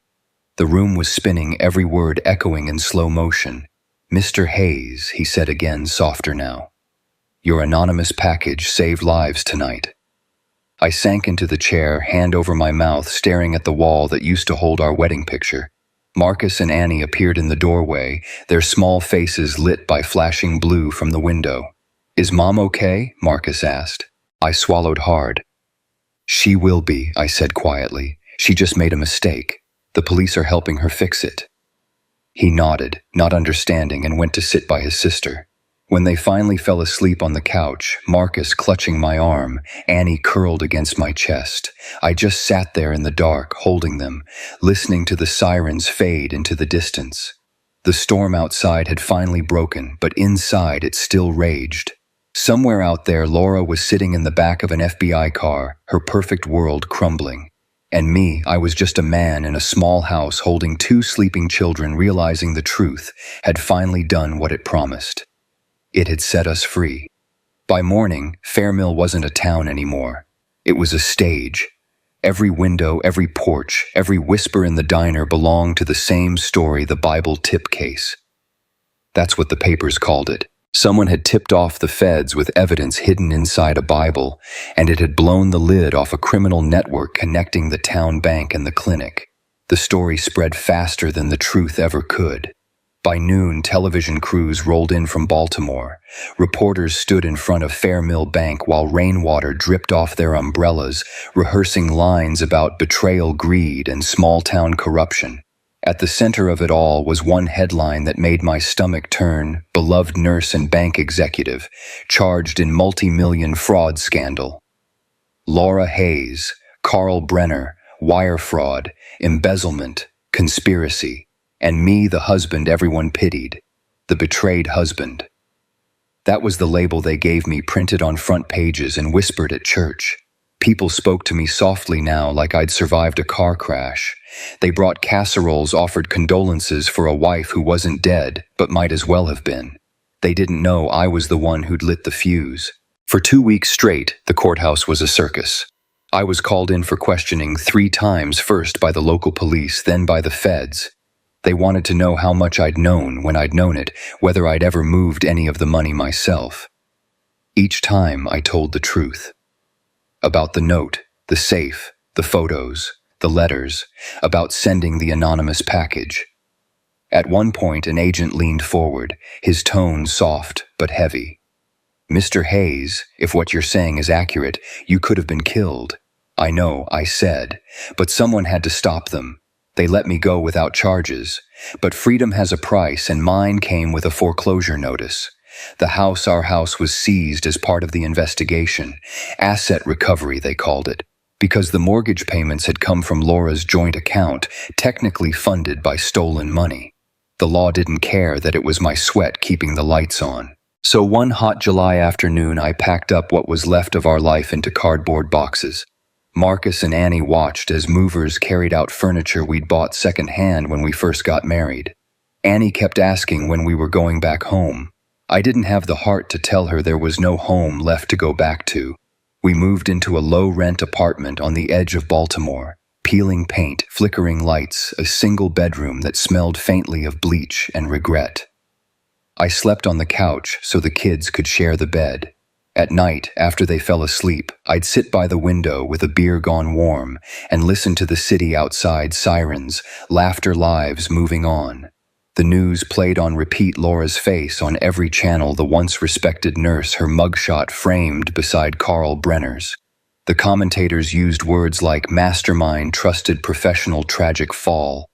The room was spinning, every word echoing in slow motion. "Mr. Hayes," he said again, softer now. "Your anonymous package saved lives tonight." I sank into the chair, hand over my mouth, staring at the wall that used to hold our wedding picture. Marcus and Annie appeared in the doorway, their small faces lit by flashing blue from the window. "Is Mom okay?" Marcus asked. I swallowed hard. "She will be," I said quietly. "She just made a mistake. The police are helping her fix it." He nodded, not understanding, and went to sit by his sister. When they finally fell asleep on the couch, Marcus clutching my arm, Annie curled against my chest, I just sat there in the dark, holding them, listening to the sirens fade into the distance. The storm outside had finally broken, but inside it still raged. Somewhere out there, Laura was sitting in the back of an FBI car, her perfect world crumbling. And me, I was just a man in a small house holding 2 sleeping children, realizing the truth had finally done what it promised. It had set us free. By morning, Fair Mill wasn't a town anymore. It was a stage. Every window, every porch, every whisper in the diner belonged to the same story, the Bible tip case. That's what the papers called it. Someone had tipped off the feds with evidence hidden inside a Bible, and it had blown the lid off a criminal network connecting the town bank and the clinic. The story spread faster than the truth ever could. By noon, television crews rolled in from Baltimore. Reporters stood in front of Fair Mill Bank while rainwater dripped off their umbrellas, rehearsing lines about betrayal, greed, and small-town corruption. At the center of it all was one headline that made my stomach turn: beloved nurse and bank executive, charged in multi-million fraud scandal. Laura Hayes, Carl Brenner, wire fraud, embezzlement, conspiracy. And me, the husband everyone pitied, the betrayed husband. That was the label they gave me, printed on front pages and whispered at church. People spoke to me softly now, like I'd survived a car crash. They brought casseroles, offered condolences for a wife who wasn't dead, but might as well have been. They didn't know I was the one who'd lit the fuse. For 2 weeks straight, the courthouse was a circus. I was called in for questioning 3 times, first by the local police, then by the feds. They wanted to know how much I'd known when I'd known it, whether I'd ever moved any of the money myself. Each time I told the truth. About the note, the safe, the photos, the letters, about sending the anonymous package. At one point, an agent leaned forward, his tone soft but heavy. "Mr. Hayes, if what you're saying is accurate, you could have been killed." "I know," I said, "but someone had to stop them. They let me go without charges, but freedom has a price, and mine came with a foreclosure notice. Our house was seized as part of the investigation. Asset recovery, they called it, because the mortgage payments had come from Laura's joint account, technically funded by stolen money. The law didn't care that it was my sweat keeping the lights on. So one hot July afternoon, I packed up what was left of our life into cardboard boxes. Marcus and Annie watched as movers carried out furniture we'd bought secondhand when we first got married. Annie kept asking when we were going back home. I didn't have the heart to tell her there was no home left to go back to. We moved into a low-rent apartment on the edge of Baltimore. Peeling paint, flickering lights, a single bedroom that smelled faintly of bleach and regret. I slept on the couch so the kids could share the bed. At night, after they fell asleep, I'd sit by the window with a beer gone warm and listen to the city outside, sirens, laughter, lives moving on. The news played on repeat, Laura's face on every channel, the once respected nurse, her mugshot framed beside Carl Brenner's. The commentators used words like mastermind, trusted professional, tragic fall.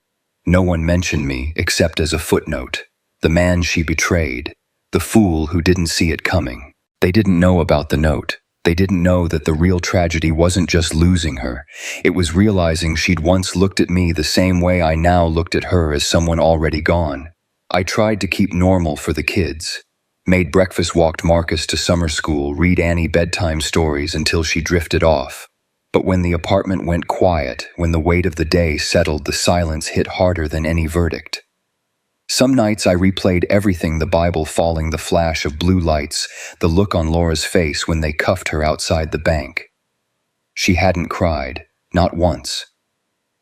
No one mentioned me except as a footnote. The man she betrayed, the fool who didn't see it coming. They didn't know about the note. They didn't know that the real tragedy wasn't just losing her. It was realizing she'd once looked at me the same way I now looked at her, as someone already gone. I tried to keep normal for the kids. Made breakfast, walked Marcus to summer school, read Annie bedtime stories until she drifted off. But when the apartment went quiet, when the weight of the day settled, the silence hit harder than any verdict. Some nights I replayed everything: the Bible falling, the flash of blue lights, the look on Laura's face when they cuffed her outside the bank. She hadn't cried, not once.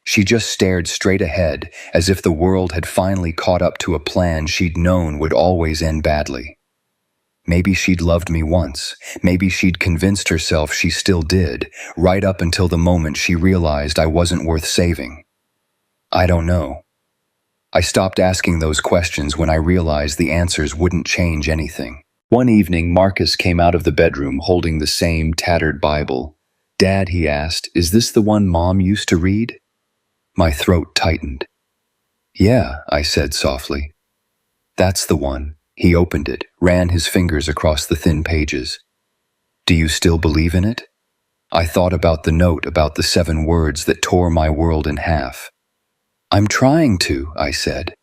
She just stared straight ahead, as if the world had finally caught up to a plan she'd known would always end badly. Maybe she'd loved me once. Maybe she'd convinced herself she still did, right up until the moment she realized I wasn't worth saving. I don't know. I stopped asking those questions when I realized the answers wouldn't change anything. One evening, Marcus came out of the bedroom holding the same tattered Bible. "Dad," he asked, "is this the one Mom used to read?" My throat tightened. "Yeah," I said softly. "That's the one." He opened it, ran his fingers across the thin pages. "Do you still believe in it?" I thought about the note, about the 7 words that tore my world in half. "I'm trying to," I said.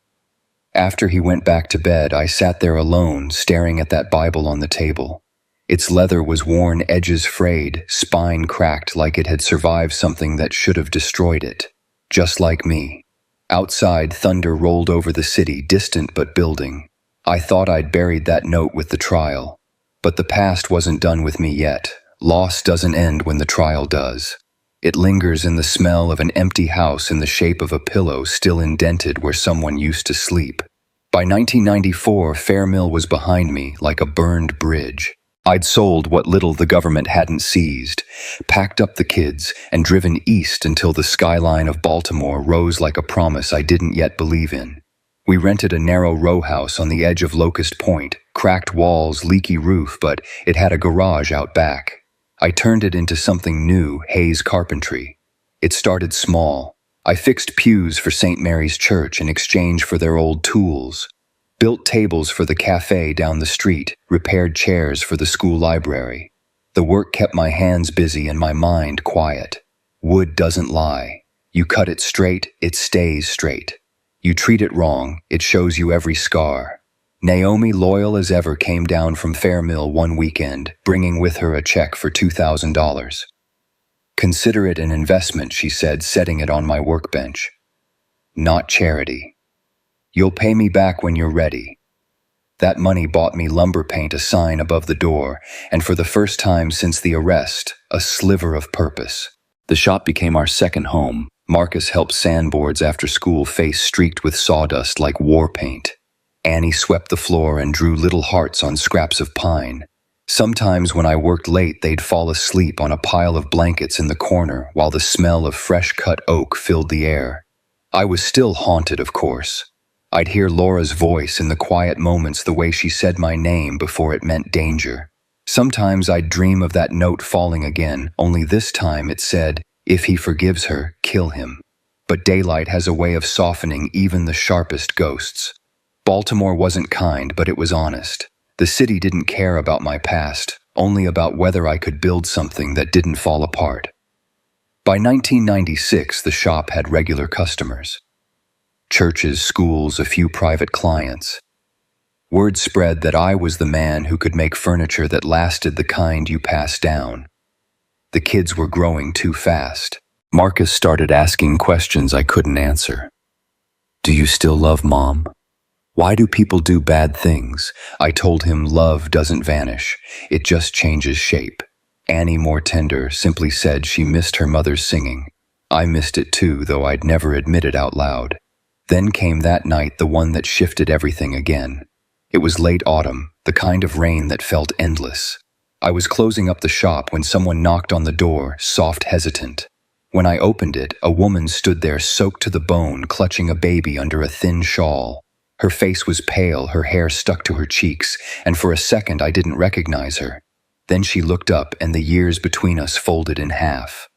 After he went back to bed, I sat there alone, staring at that Bible on the table. Its leather was worn, edges frayed, spine cracked, like it had survived something that should have destroyed it. Just like me. Outside, thunder rolled over the city, distant but building. I thought I'd buried that note with the trial. But the past wasn't done with me yet. Loss doesn't end when the trial does. It lingers in the smell of an empty house, in the shape of a pillow still indented where someone used to sleep. By 1994, Fair Mill was behind me like a burned bridge. I'd sold what little the government hadn't seized, packed up the kids, and driven east until the skyline of Baltimore rose like a promise I didn't yet believe in. We rented a narrow row house on the edge of Locust Point, cracked walls, leaky roof, but it had a garage out back. I turned it into something new, Hayes Carpentry. It started small. I fixed pews for St. Mary's Church in exchange for their old tools, built tables for the cafe down the street, repaired chairs for the school library. The work kept my hands busy and my mind quiet. Wood doesn't lie. You cut it straight, it stays straight. You treat it wrong, it shows you every scar. Naomi, loyal as ever, came down from Fair Mill one weekend, bringing with her a check for $2,000. "Consider it an investment," she said, setting it on my workbench. "Not charity. You'll pay me back when you're ready." That money bought me lumber paint, a sign above the door, and for the first time since the arrest, a sliver of purpose. The shop became our second home. Marcus helped sandboards after school, face streaked with sawdust like war paint. Annie swept the floor and drew little hearts on scraps of pine. Sometimes when I worked late, they'd fall asleep on a pile of blankets in the corner while the smell of fresh-cut oak filled the air. I was still haunted, of course. I'd hear Laura's voice in the quiet moments, the way she said my name before it meant danger. Sometimes I'd dream of that note falling again, only this time it said, "If he forgives her, kill him." But daylight has a way of softening even the sharpest ghosts. Baltimore wasn't kind, but it was honest. The city didn't care about my past, only about whether I could build something that didn't fall apart. By 1996, the shop had regular customers. Churches, schools, a few private clients. Word spread that I was the man who could make furniture that lasted the kind you passed down. The kids were growing too fast. Marcus started asking questions I couldn't answer. Do you still love Mom? Why do people do bad things? I told him love doesn't vanish. It just changes shape. Annie, more tender, simply said she missed her mother's singing. I missed it too, though I'd never admit it out loud. Then came that night, the one that shifted everything again. It was late autumn, the kind of rain that felt endless. I was closing up the shop when someone knocked on the door, soft, hesitant. When I opened it, a woman stood there soaked to the bone, clutching a baby under a thin shawl. Her face was pale, her hair stuck to her cheeks, and for a second I didn't recognize her. Then she looked up and the years between us folded in half.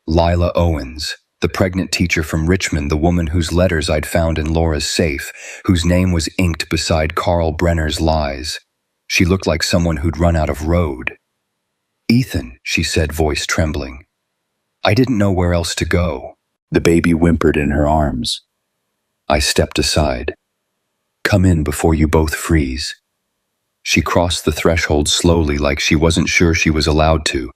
Lila Owens, the pregnant teacher from Richmond, the woman whose letters I'd found in Laura's safe, whose name was inked beside Carl Brenner's lies. She looked like someone who'd run out of road. Ethan, she said, voice trembling. I didn't know where else to go. The baby whimpered in her arms. I stepped aside. Come in before you both freeze. She crossed the threshold slowly, like she wasn't sure she was allowed to.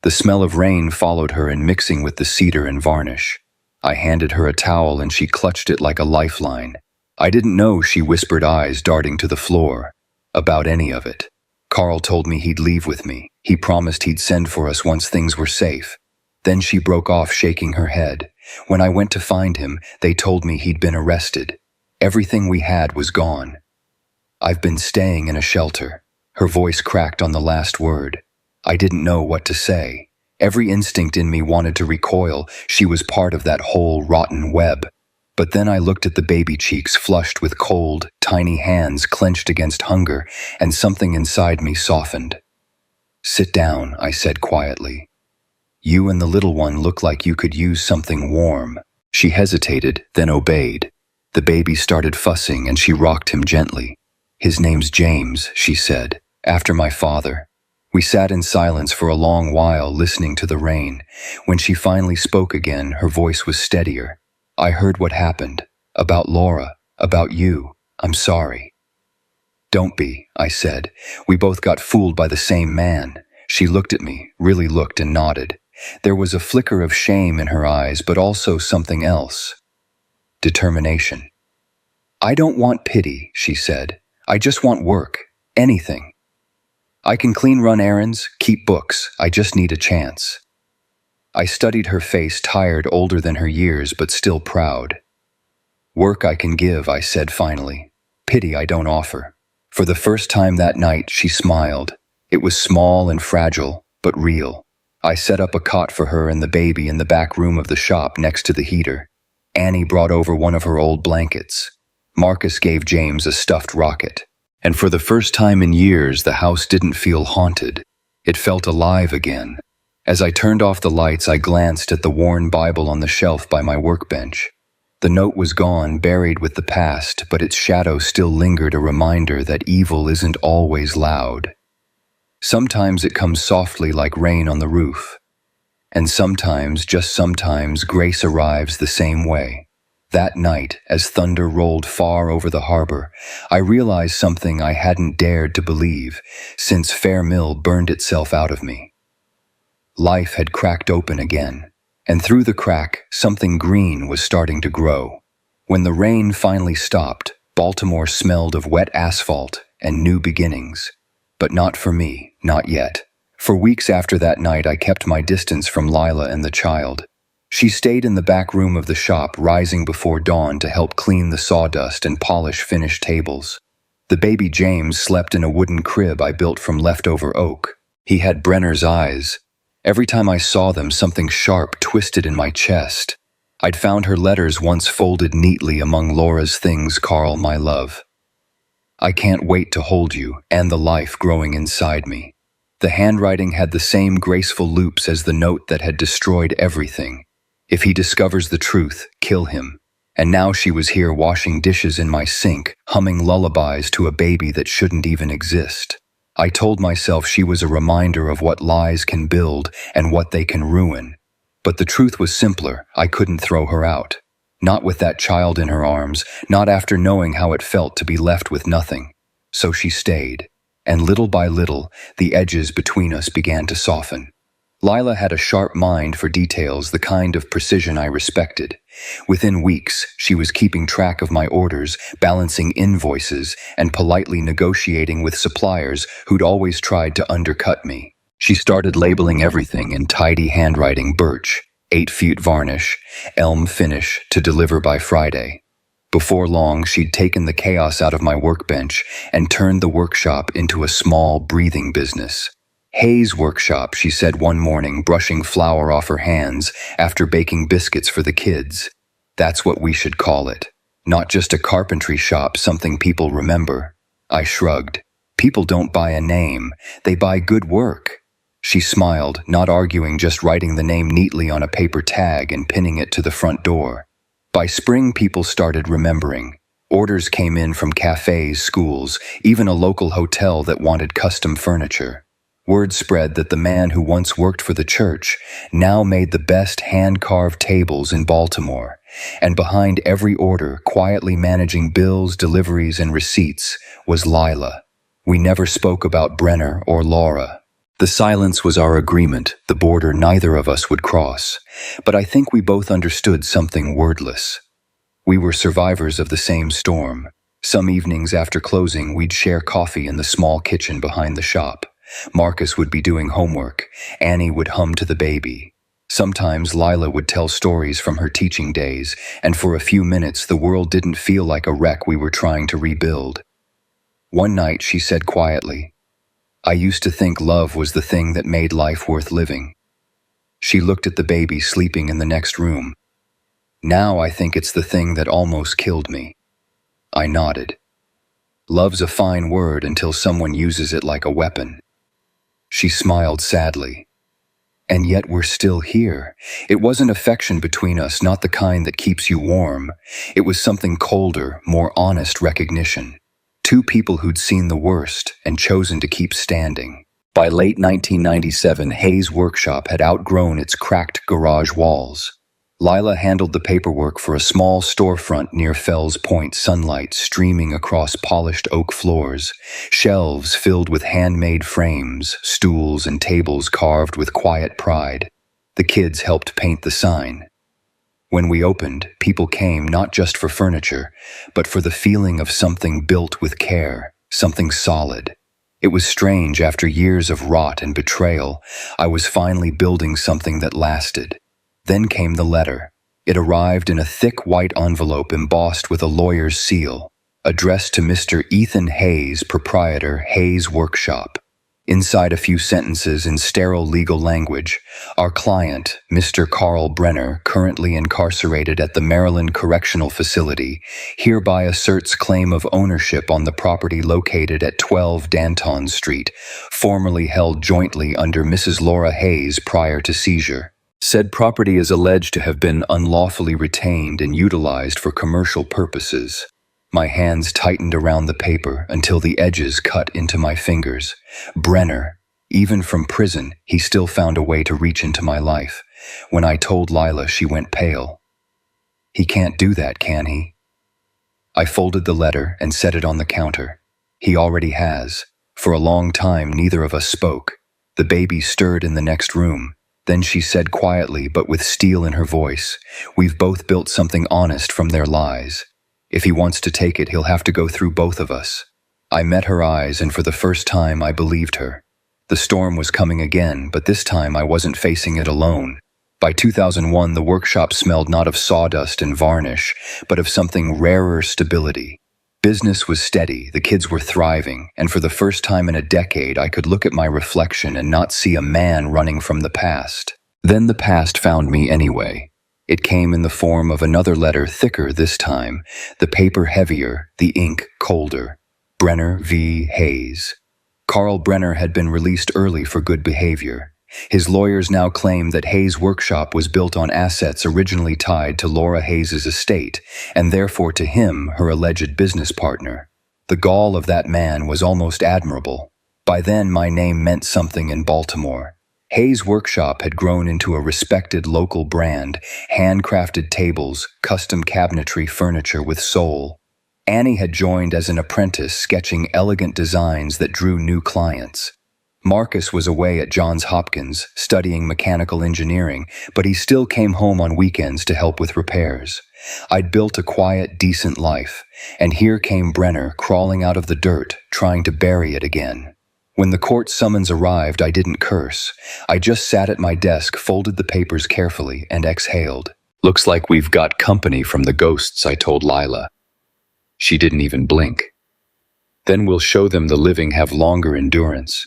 The smell of rain followed her in, mixing with the cedar and varnish. I handed her a towel and she clutched it like a lifeline. I didn't know, she whispered, eyes darting to the floor, about any of it. Carl told me he'd leave with me. He promised he'd send for us once things were safe. Then she broke off, shaking her head. When I went to find him, they told me he'd been arrested. Everything we had was gone. I've been staying in a shelter. Her voice cracked on the last word. I didn't know what to say. Every instinct in me wanted to recoil. She was part of that whole rotten web. But then I looked at the baby cheeks flushed with cold, tiny hands clenched against hunger, and something inside me softened. Sit down, I said quietly. You and the little one look like you could use something warm. She hesitated, then obeyed. The baby started fussing and she rocked him gently. His name's James, she said, after my father. We sat in silence for a long while, listening to the rain. When she finally spoke again, her voice was steadier. I heard what happened. About Laura. About you. I'm sorry. Don't be, I said. We both got fooled by the same man. She looked at me, really looked, and nodded. There was a flicker of shame in her eyes, but also something else. Determination. I don't want pity, she said. I just want work. Anything. I can run errands, keep books. I just need a chance. I studied her face, tired, older than her years, but still proud. Work I can give, I said finally. Pity I don't offer. For the first time that night, she smiled. It was small and fragile, but real. I set up a cot for her and the baby in the back room of the shop next to the heater. Annie brought over one of her old blankets. Marcus gave James a stuffed rocket. And for the first time in years, the house didn't feel haunted. It felt alive again. As I turned off the lights, I glanced at the worn Bible on the shelf by my workbench. The note was gone, buried with the past, but its shadow still lingered, a reminder that evil isn't always loud. Sometimes it comes softly like rain on the roof. And sometimes, just sometimes, grace arrives the same way. That night, as thunder rolled far over the harbor, I realized something I hadn't dared to believe since Fair Mill burned itself out of me. Life had cracked open again, and through the crack, something green was starting to grow. When the rain finally stopped, Baltimore smelled of wet asphalt and new beginnings. But not for me, not yet. For weeks after that night, I kept my distance from Lila and the child. She stayed in the back room of the shop, rising before dawn to help clean the sawdust and polish finished tables. The baby James slept in a wooden crib I built from leftover oak. He had Brenner's eyes. Every time I saw them, something sharp twisted in my chest. I'd found her letters once folded neatly among Laura's things. Carl, my love. I can't wait to hold you, and the life growing inside me. The handwriting had the same graceful loops as the note that had destroyed everything. If he discovers the truth, kill him. And now she was here washing dishes in my sink, humming lullabies to a baby that shouldn't even exist. I told myself she was a reminder of what lies can build and what they can ruin. But the truth was simpler. I couldn't throw her out. Not with that child in her arms, not after knowing how it felt to be left with nothing. So she stayed, and little by little, the edges between us began to soften. Lila had a sharp mind for details, the kind of precision I respected. Within weeks, she was keeping track of my orders, balancing invoices, and politely negotiating with suppliers who'd always tried to undercut me. She started labeling everything in tidy handwriting: birch, 8 feet varnish, elm finish, to deliver by Friday. Before long, she'd taken the chaos out of my workbench and turned the workshop into a small, breathing business. Hayes' workshop, she said one morning, brushing flour off her hands after baking biscuits for the kids. That's what we should call it. Not just a carpentry shop, something people remember. I shrugged. People don't buy a name, they buy good work. She smiled, not arguing, just writing the name neatly on a paper tag and pinning it to the front door. By spring, people started remembering. Orders came in from cafes, schools, even a local hotel that wanted custom furniture. Word spread that the man who once worked for the church now made the best hand-carved tables in Baltimore. And behind every order, quietly managing bills, deliveries, and receipts, was Lila. We never spoke about Brenner or Laura. The silence was our agreement, the border neither of us would cross. But I think we both understood something wordless. We were survivors of the same storm. Some evenings after closing, we'd share coffee in the small kitchen behind the shop. Marcus would be doing homework. Annie would hum to the baby. Sometimes Lila would tell stories from her teaching days, and for a few minutes the world didn't feel like a wreck we were trying to rebuild. One night she said quietly, "I used to think love was the thing that made life worth living." She looked at the baby sleeping in the next room. "Now I think it's the thing that almost killed me." I nodded. Love's a fine word until someone uses it like a weapon. She smiled sadly. And yet we're still here. It wasn't affection between us, not the kind that keeps you warm. It was something colder, more honest recognition. Two people who'd seen the worst and chosen to keep standing. By late 1997, Hayes' workshop had outgrown its cracked garage walls. Lila handled the paperwork for a small storefront near Fells Point, sunlight streaming across polished oak floors, shelves filled with handmade frames, stools and tables carved with quiet pride. The kids helped paint the sign. When we opened, people came not just for furniture, but for the feeling of something built with care, something solid. It was strange. After years of rot and betrayal, I was finally building something that lasted. Then came the letter. It arrived in a thick white envelope embossed with a lawyer's seal, addressed to Mr. Ethan Hayes, proprietor, Hayes Workshop. Inside a few sentences in sterile legal language, our client, Mr. Carl Brenner, currently incarcerated at the Maryland Correctional Facility, hereby asserts claim of ownership on the property located at 12 Danton Street, formerly held jointly under Mrs. Laura Hayes prior to seizure. Said property is alleged to have been unlawfully retained and utilized for commercial purposes. My hands tightened around the paper until the edges cut into my fingers. Brenner. Even from prison, he still found a way to reach into my life. When I told Lila, she went pale. "He can't do that, can he?" I folded the letter and set it on the counter. "He already has." For a long time, neither of us spoke. The baby stirred in the next room. Then she said quietly, but with steel in her voice, "We've both built something honest from their lies. If he wants to take it, he'll have to go through both of us." I met her eyes, and for the first time I believed her. The storm was coming again, but this time I wasn't facing it alone. By 2001, the workshop smelled not of sawdust and varnish, but of something rarer: stability. Business was steady, the kids were thriving, and for the first time in a decade I could look at my reflection and not see a man running from the past. Then the past found me anyway. It came in the form of another letter, thicker this time, the paper heavier, the ink colder. Brenner v. Hayes. Carl Brenner had been released early for good behavior. His lawyers now claimed that Hayes' workshop was built on assets originally tied to Laura Hayes' estate, and therefore to him, her alleged business partner. The gall of that man was almost admirable. By then, my name meant something in Baltimore. Hayes' Workshop had grown into a respected local brand, handcrafted tables, custom cabinetry furniture with soul. Annie had joined as an apprentice, sketching elegant designs that drew new clients. Marcus was away at Johns Hopkins, studying mechanical engineering, but he still came home on weekends to help with repairs. I'd built a quiet, decent life, and here came Brenner crawling out of the dirt, trying to bury it again. When the court summons arrived, I didn't curse. I just sat at my desk, folded the papers carefully, and exhaled. Looks like we've got company from the ghosts, I told Lila. She didn't even blink. Then we'll show them the living have longer endurance.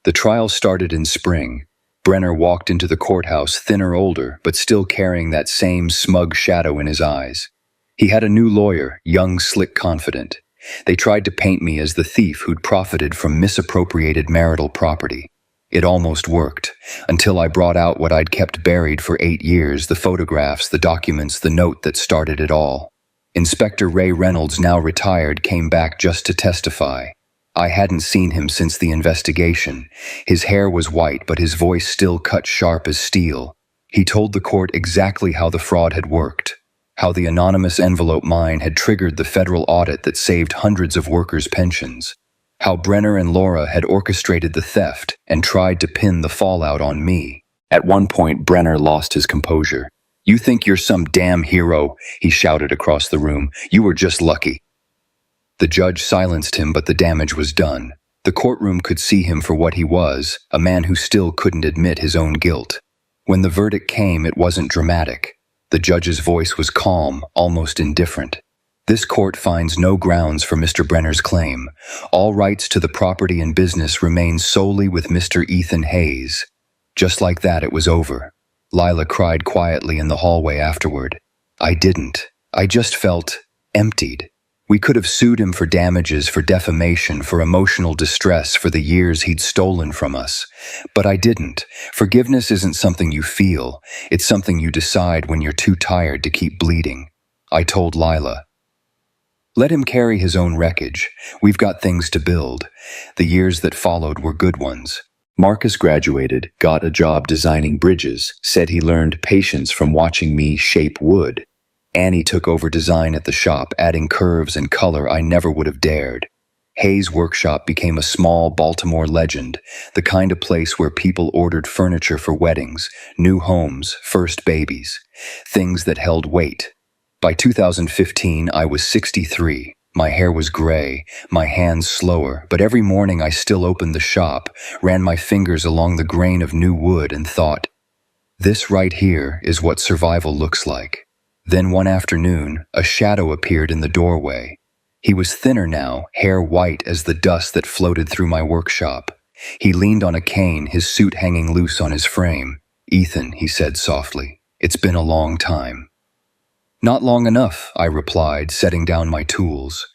The trial started in spring. Brenner walked into the courthouse, thinner, older, but still carrying that same smug shadow in his eyes. He had a new lawyer, young, slick, confident. They tried to paint me as the thief who'd profited from misappropriated marital property. It almost worked, until I brought out what I'd kept buried for 8 years, the photographs, the documents, the note that started it all. Inspector Ray Reynolds, now retired, came back just to testify. I hadn't seen him since the investigation. His hair was white, but his voice still cut sharp as steel. He told the court exactly how the fraud had worked, how the anonymous envelope mine had triggered the federal audit that saved hundreds of workers' pensions, how Brenner and Laura had orchestrated the theft and tried to pin the fallout on me. At one point, Brenner lost his composure. "You think you're some damn hero," he shouted across the room. "You were just lucky." The judge silenced him, but the damage was done. The courtroom could see him for what he was, a man who still couldn't admit his own guilt. When the verdict came, it wasn't dramatic. The judge's voice was calm, almost indifferent. "This court finds no grounds for Mr. Brenner's claim. All rights to the property and business remain solely with Mr. Ethan Hayes." Just like that, it was over. Lila cried quietly in the hallway afterward. I didn't. I just felt emptied. We could have sued him for damages, for defamation, for emotional distress, for the years he'd stolen from us. But I didn't. Forgiveness isn't something you feel. It's something you decide when you're too tired to keep bleeding. I told Lila, "Let him carry his own wreckage. We've got things to build." The years that followed were good ones. Marcus graduated, got a job designing bridges, said he learned patience from watching me shape wood. Annie took over design at the shop, adding curves and color I never would have dared. Hayes' workshop became a small Baltimore legend, the kind of place where people ordered furniture for weddings, new homes, first babies, things that held weight. By 2015, I was 63. My hair was gray, my hands slower, but every morning I still opened the shop, ran my fingers along the grain of new wood and thought, "This right here is what survival looks like." Then one afternoon, a shadow appeared in the doorway. He was thinner now, hair white as the dust that floated through my workshop. He leaned on a cane, his suit hanging loose on his frame. "Ethan," he said softly, "it's been a long time." "Not long enough," I replied, setting down my tools.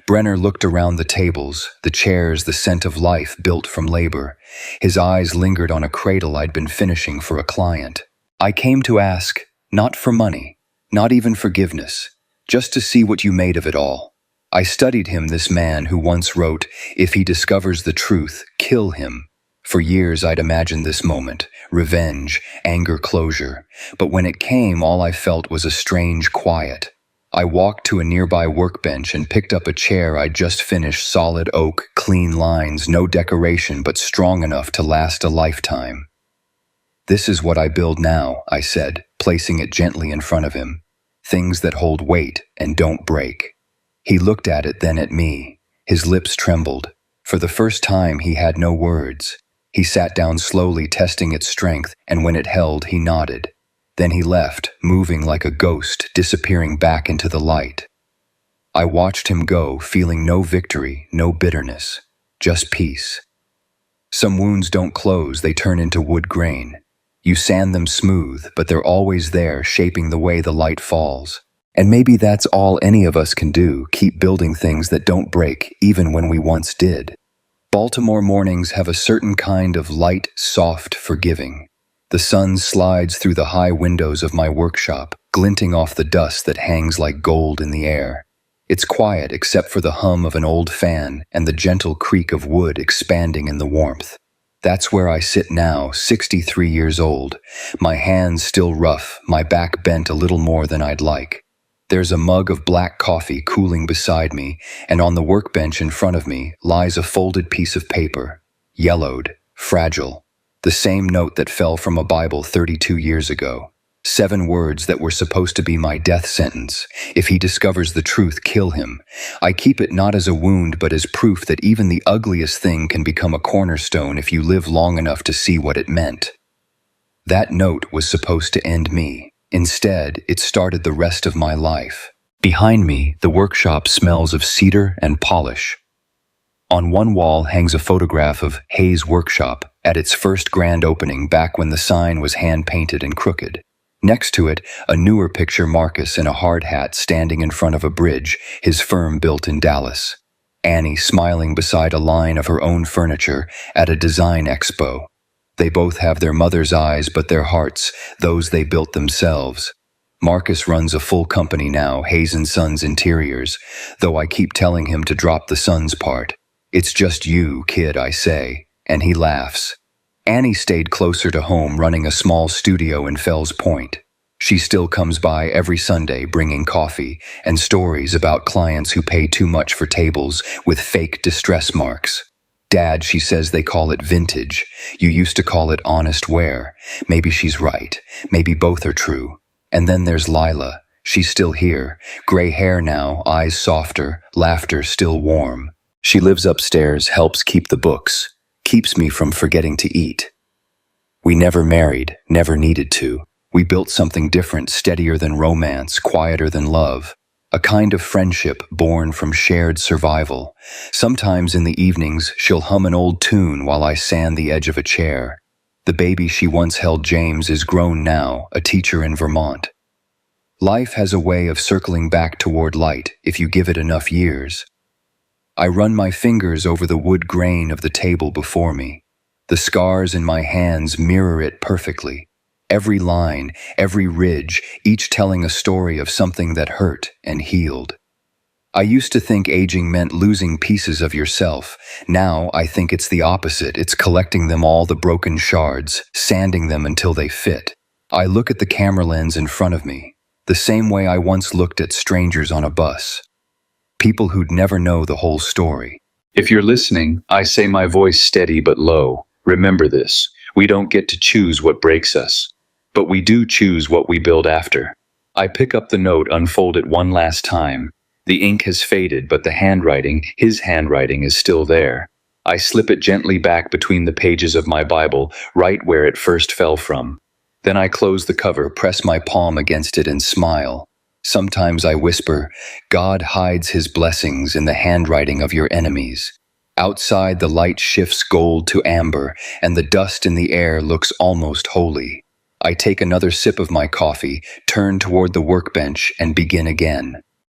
Brenner looked around the tables, the chairs, the scent of life built from labor. His eyes lingered on a cradle I'd been finishing for a client. "I came to ask, not for money. Not even forgiveness, just to see what you made of it all." I studied him, this man who once wrote, "If he discovers the truth, kill him." For years I'd imagined this moment, revenge, anger, closure. But when it came, all I felt was a strange quiet. I walked to a nearby workbench and picked up a chair I'd just finished, solid oak, clean lines, no decoration, but strong enough to last a lifetime. "This is what I build now," I said, placing it gently in front of him. "Things that hold weight and don't break." He looked at it, then at me. His lips trembled. For the first time, he had no words. He sat down slowly, testing its strength, and when it held, he nodded. Then he left, moving like a ghost, disappearing back into the light. I watched him go, feeling no victory, no bitterness, just peace. Some wounds don't close, they turn into wood grain. You sand them smooth, but they're always there, shaping the way the light falls. And maybe that's all any of us can do, keep building things that don't break, even when we once did. Baltimore mornings have a certain kind of light, soft, forgiving. The sun slides through the high windows of my workshop, glinting off the dust that hangs like gold in the air. It's quiet except for the hum of an old fan and the gentle creak of wood expanding in the warmth. That's where I sit now, 63 years old, my hands still rough, my back bent a little more than I'd like. There's a mug of black coffee cooling beside me, and on the workbench in front of me lies a folded piece of paper, yellowed, fragile, the same note that fell from a Bible 32 years ago. 7 words that were supposed to be my death sentence. If he discovers the truth, kill him. I keep it not as a wound but as proof that even the ugliest thing can become a cornerstone if you live long enough to see what it meant. That note was supposed to end me. Instead, it started the rest of my life. Behind me, the workshop smells of cedar and polish. On one wall hangs a photograph of Hayes' workshop at its first grand opening back when the sign was hand-painted and crooked. Next to it, a newer picture, Marcus in a hard hat standing in front of a bridge his firm built in Dallas. Annie smiling beside a line of her own furniture at a design expo. They both have their mother's eyes but their hearts, those they built themselves. Marcus runs a full company now, Hayes & Sons Interiors, though I keep telling him to drop the sons part. It's just you, kid, I say, and he laughs. Annie stayed closer to home running a small studio in Fells Point. She still comes by every Sunday bringing coffee and stories about clients who pay too much for tables with fake distress marks. Dad, she says they call it vintage. You used to call it honest wear. Maybe she's right. Maybe both are true. And then there's Lila. She's still here. Gray hair now, eyes softer, laughter still warm. She lives upstairs, helps keep the books. Keeps me from forgetting to eat. We never married, never needed to. We built something different, steadier than romance, quieter than love. A kind of friendship born from shared survival. Sometimes in the evenings, she'll hum an old tune while I sand the edge of a chair. The baby she once held, James, is grown now, a teacher in Vermont. Life has a way of circling back toward light if you give it enough years. I run my fingers over the wood grain of the table before me. The scars in my hands mirror it perfectly. Every line, every ridge, each telling a story of something that hurt and healed. I used to think aging meant losing pieces of yourself. Now I think it's the opposite. It's collecting them all, the broken shards, sanding them until they fit. I look at the camera lens in front of me, the same way I once looked at strangers on a bus. People who'd never know the whole story. If you're listening, I say my voice steady but low. Remember this, we don't get to choose what breaks us, but we do choose what we build after. I pick up the note, unfold it one last time. The ink has faded, but the handwriting, his handwriting, is still there. I slip it gently back between the pages of my Bible, right where it first fell from. Then I close the cover, press my palm against it and smile. Sometimes I whisper, God hides his blessings in the handwriting of your enemies. Outside, the light shifts gold to amber, and the dust in the air looks almost holy. I take another sip of my coffee, turn toward the workbench, and begin again.